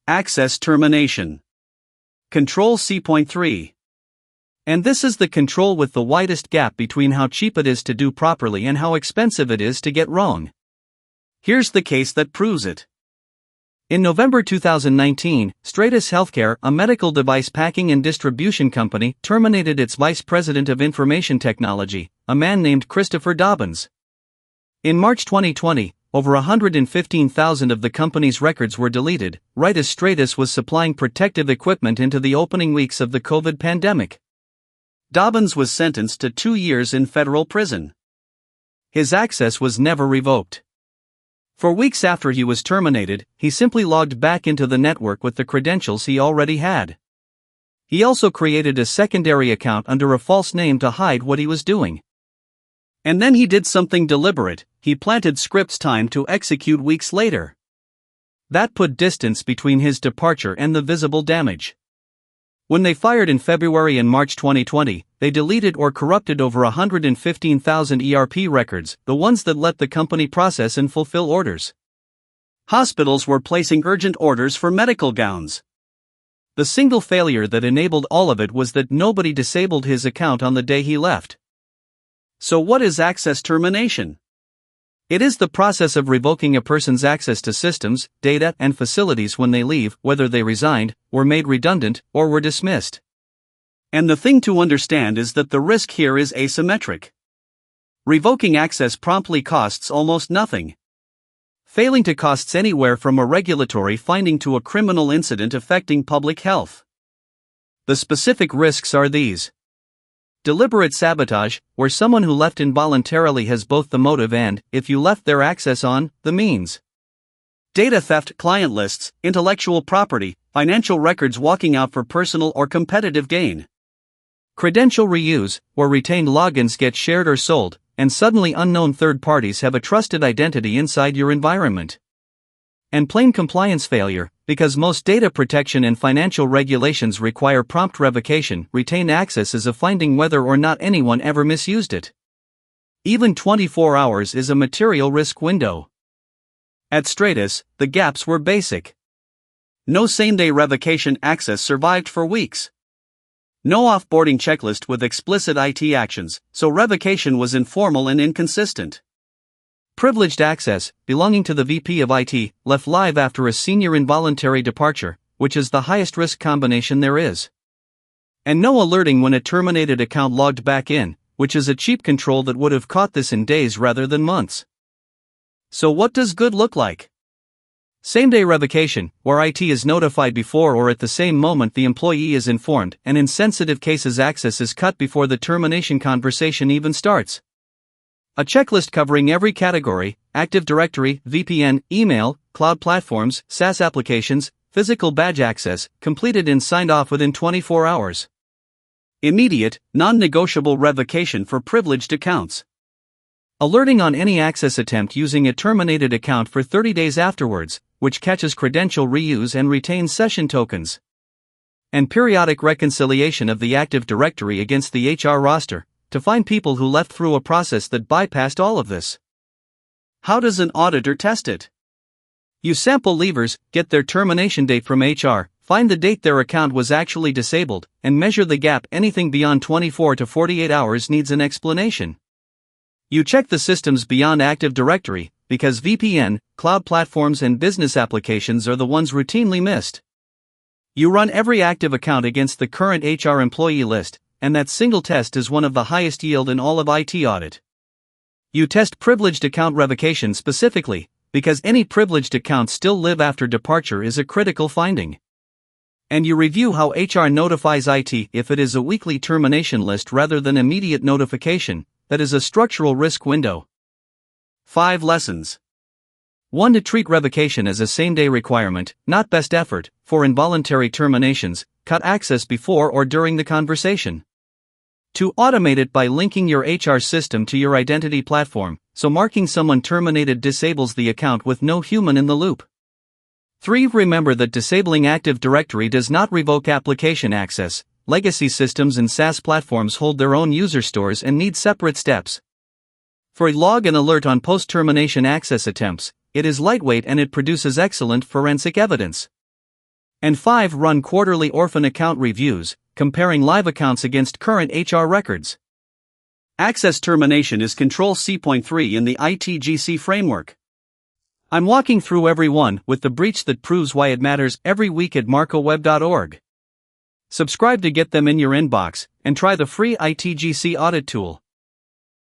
Access Termination. Control C.3. And this is the control with the widest gap between how cheap it is to do properly and how expensive it is to get wrong. Here's the case that proves it. In November 2019, Stradis Healthcare, a medical device packing and distribution company, terminated its vice president of information technology, a man named Christopher Dobbins. In March 2020, over 115,000 of the company's records were deleted, right as Stradis was supplying protective equipment into the opening weeks of the COVID pandemic. Dobbins was sentenced to 2 years in federal prison. His access was never revoked. For weeks after he was terminated, he simply logged back into the network with the credentials he already had. He also created a secondary account under a false name to hide what he was doing. And then he did something deliberate: he planted scripts timed to execute weeks later. That put distance between his departure and the visible damage. When they fired in February and March 2020, they deleted or corrupted over 115,000 ERP records, the ones that let the company process and fulfill orders. Hospitals were placing urgent orders for medical gowns. The single failure that enabled all of it was that nobody disabled his account on the day he left. So what is access termination? It is the process of revoking a person's access to systems, data, and facilities when they leave, whether they resigned, were made redundant, or were dismissed. And the thing to understand is that the risk here is asymmetric. Revoking access promptly costs almost nothing. Failing to costs anywhere from a regulatory finding to a criminal incident affecting public health. The specific risks are these. Deliberate sabotage, where someone who left involuntarily has both the motive and, if you left their access on, the means. Data theft, client lists, intellectual property, financial records walking out for personal or competitive gain. Credential reuse, where retained logins get shared or sold, and suddenly unknown third parties have a trusted identity inside your environment. And plain compliance failure, because most data protection and financial regulations require prompt revocation. Retained access is a finding whether or not anyone ever misused it. Even 24 hours is a material risk window. At Stradis, the gaps were basic. No same-day revocation access survived for weeks. No offboarding checklist with explicit IT actions, so revocation was informal and inconsistent. Privileged access, belonging to the VP of IT, left live after a senior involuntary departure, which is the highest risk combination there is. And no alerting when a terminated account logged back in, which is a cheap control that would have caught this in days rather than months. So what does good look like? Same-day revocation, where IT is notified before or at the same moment the employee is informed, and in sensitive cases access is cut before the termination conversation even starts. A checklist covering every category: Active Directory, VPN, email, cloud platforms, SaaS applications, physical badge access, completed and signed off within 24 hours. Immediate, non-negotiable revocation for privileged accounts. Alerting on any access attempt using a terminated account for 30 days afterwards, which catches credential reuse and retains session tokens. And periodic reconciliation of the Active Directory against the HR roster, to find people who left through a process that bypassed all of this. How does an auditor test it? You sample leavers, get their termination date from HR, find the date their account was actually disabled, and measure the gap. Anything beyond 24 to 48 hours needs an explanation. You check the systems beyond Active Directory, because VPN, cloud platforms and business applications are the ones routinely missed. You run every active account against the current HR employee list, and that single test is one of the highest yield in all of IT audit. You test privileged account revocation specifically, because any privileged accounts still live after departure is a critical finding. And you review how HR notifies IT if it is a weekly termination list rather than immediate notification. That is a structural risk window. 5 lessons. 1. To treat revocation as a same-day requirement, not best effort. For involuntary terminations, cut access before or during the conversation. 2. Automate it by linking your HR system to your identity platform, so marking someone terminated disables the account with no human in the loop. 3. Remember that disabling Active Directory does not revoke application access. Legacy systems and SaaS platforms hold their own user stores and need separate steps. For a log and alert on post-termination access attempts, it is lightweight and it produces excellent forensic evidence. And 5. Run quarterly orphan account reviews, comparing live accounts against current HR records. Access termination is Control C.3 in the ITGC framework. I'm walking through every one with the breach that proves why it matters every week at marcoweb.org. Subscribe to get them in your inbox, and try the free ITGC audit tool.